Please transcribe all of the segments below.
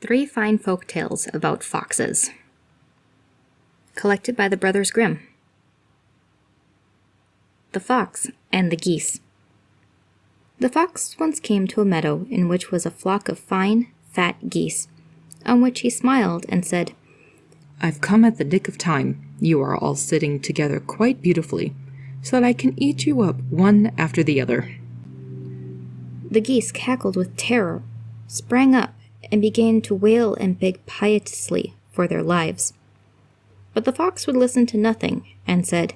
3 Fine Folktales about Foxes. Collected by the Brothers Grimm. The Fox and the Geese. The fox once came to a meadow in which was a flock of fine, fat geese, on which he smiled and said, "I've come at the nick of time. You are all sitting together quite beautifully, so that I can eat you up one after the other." The geese cackled with terror, sprang up, and began to wail and beg piteously for their lives. But the fox would listen to nothing, and said,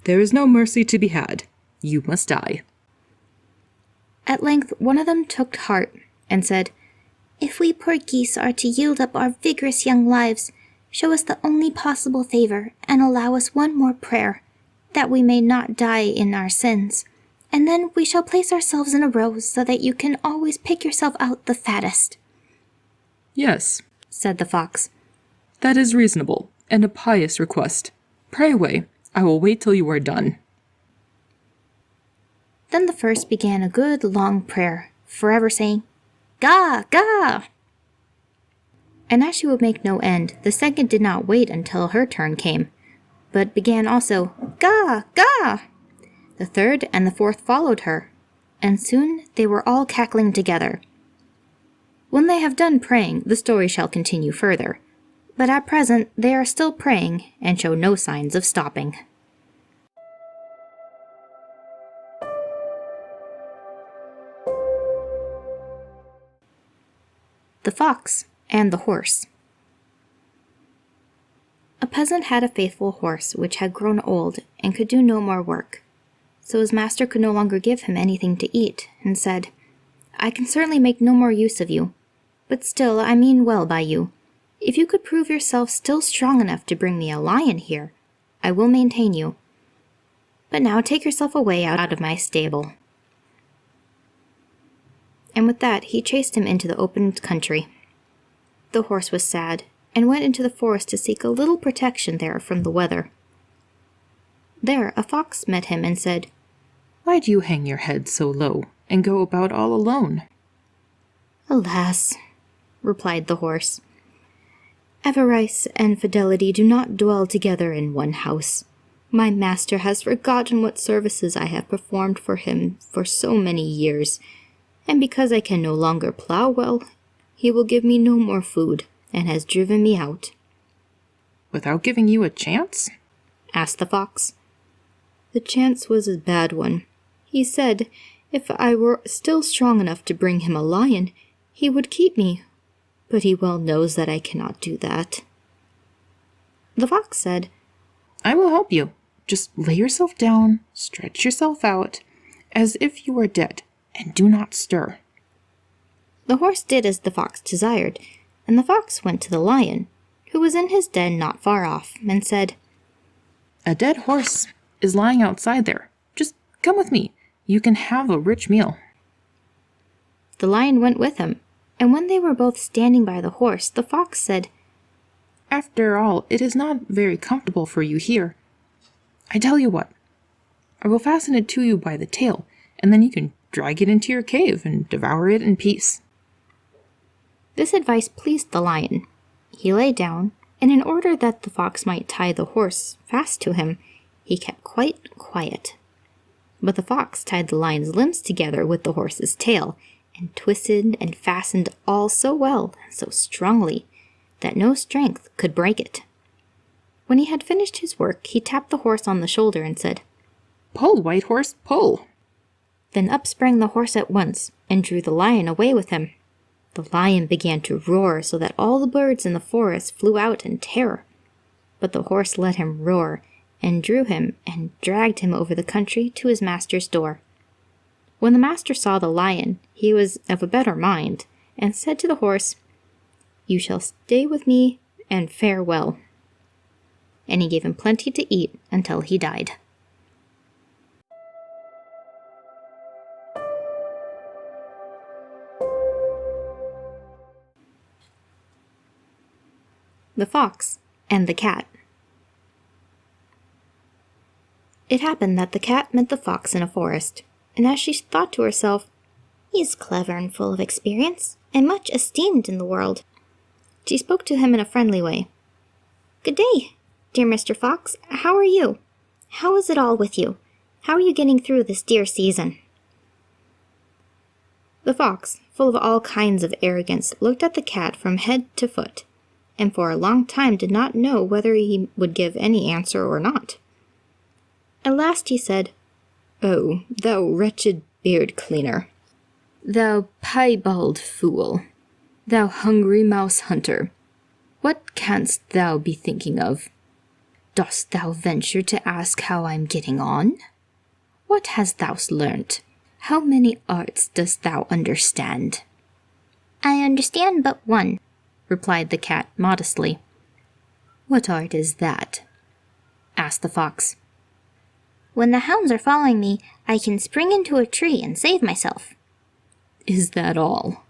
"There is no mercy to be had. You must die." At length one of them took heart, and said, "If we poor geese are to yield up our vigorous young lives, show us the only possible favor, and allow us one more prayer, that we may not die in our sins. And then we shall place ourselves in a row so that you can always pick yourself out the fattest." "Yes," said the fox. "that is reasonable, and a pious request. Pray away. I will wait till you are done." Then the first began a good long prayer, forever saying, "Ga, ga!" And as she would make no end, the second did not wait until her turn came, but began also, "Ga, ga!" The third and the fourth followed her, and soon they were all cackling together. When they have done praying, the story shall continue further, but at present they are still praying and show no signs of stopping. The Fox and the Horse. A peasant had a faithful horse which had grown old and could do no more work. So his master could no longer give him anything to eat, and said, "I can certainly make no more use of you, but still I mean well by you. If you could prove yourself still strong enough to bring me a lion here, I will maintain you. But now take yourself away out of my stable." And with that he chased him into the open country. The horse was sad, and went into the forest to seek a little protection there from the weather. There a fox met him and said, "Why do you hang your head so low, and go about all alone?" "Alas," replied the horse, "avarice and fidelity do not dwell together in one house. My master has forgotten what services I have performed for him for so many years, and because I can no longer plow well, he will give me no more food, and has driven me out." "Without giving you a chance?" asked the fox. "The chance was a bad one. He said, if I were still strong enough to bring him a lion, he would keep me, but he well knows that I cannot do that." The fox said, "I will help you. Just lay yourself down, stretch yourself out, as if you were dead, and do not stir." The horse did as the fox desired, and the fox went to the lion, who was in his den not far off, and said, "A dead horse is lying outside there. Just come with me. You can have a rich meal." The lion went with him, and when they were both standing by the horse, the fox said, "After all, it is not very comfortable for you here. I tell you what, I will fasten it to you by the tail, and then you can drag it into your cave and devour it in peace." This advice pleased the lion. He lay down, and in order that the fox might tie the horse fast to him, he kept quite quiet. But the fox tied the lion's limbs together with the horse's tail, and twisted and fastened all so well and so strongly that no strength could break it. When he had finished his work, he tapped the horse on the shoulder and said, "Pull, white horse, pull." Then up sprang the horse at once, and drew the lion away with him. The lion began to roar so that all the birds in the forest flew out in terror. But the horse let him roar, and drew him and dragged him over the country to his master's door. When the master saw the lion, he was of a better mind, and said to the horse, "You shall stay with me, and fare well." And he gave him plenty to eat until he died. The Fox and the Cat. It happened that the cat met the fox in a forest, and as she thought to herself, "He's clever and full of experience, and much esteemed in the world. She spoke to him in a friendly way. Good day, dear Mr. Fox. How are you? How is it all with you? How are you getting through this dear season? The fox, full of all kinds of arrogance, looked at the cat from head to foot, and for a long time did not know whether he would give any answer or not. At last he said, "Oh, thou wretched beard cleaner! Thou piebald fool! Thou hungry mouse hunter! What canst thou be thinking of? Dost thou venture to ask how I'm getting on? What hast thou learnt? How many arts dost thou understand?" I understand but one, replied the cat modestly. "What art is that?" asked the fox. When the hounds are following me, I can spring into a tree and save myself. "Is that all?"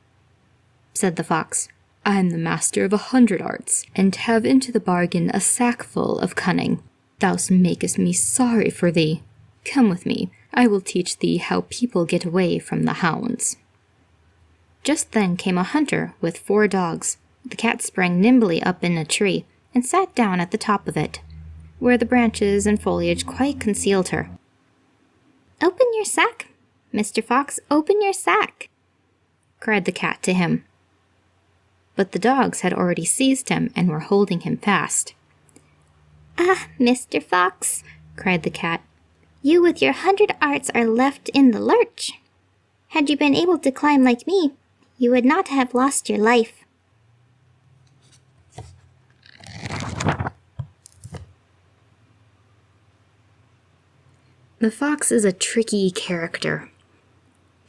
said the fox. "I'm the master of 100 arts, and have into the bargain a sackful of cunning. Thou makest me sorry for thee. Come with me, I will teach thee how people get away from the hounds." Just then came a hunter with 4 dogs. The cat sprang nimbly up in a tree and sat down at the top of it, where the branches and foliage quite concealed her. Open your sack, Mr. Fox, open your sack, cried the cat to him. But the dogs had already seized him and were holding him fast. "Ah, Mr. Fox," cried the cat, "you with your 100 arts are left in the lurch. Had you been able to climb like me, you would not have lost your life." The fox is a tricky character.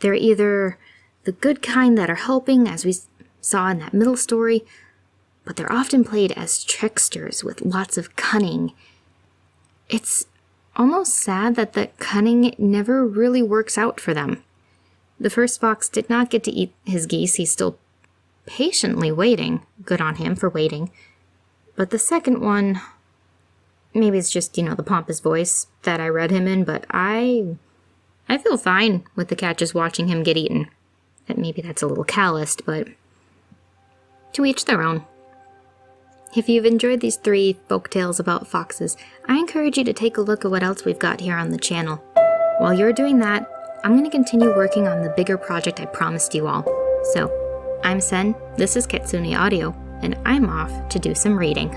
They're either the good kind that are helping, as we saw in that middle story, but they're often played as tricksters with lots of cunning. It's almost sad that the cunning never really works out for them. The first fox did not get to eat his geese. He's still patiently waiting. Good on him for waiting. But the second one, maybe it's just, the pompous voice that I read him in, but I feel fine with the cat just watching him get eaten. And maybe that's a little calloused, but to each their own. If you've enjoyed these 3 folk tales about foxes, I encourage you to take a look at what else we've got here on the channel. While you're doing that, I'm going to continue working on the bigger project I promised you all. So, I'm Sen, this is Kitsune Audio, and I'm off to do some reading.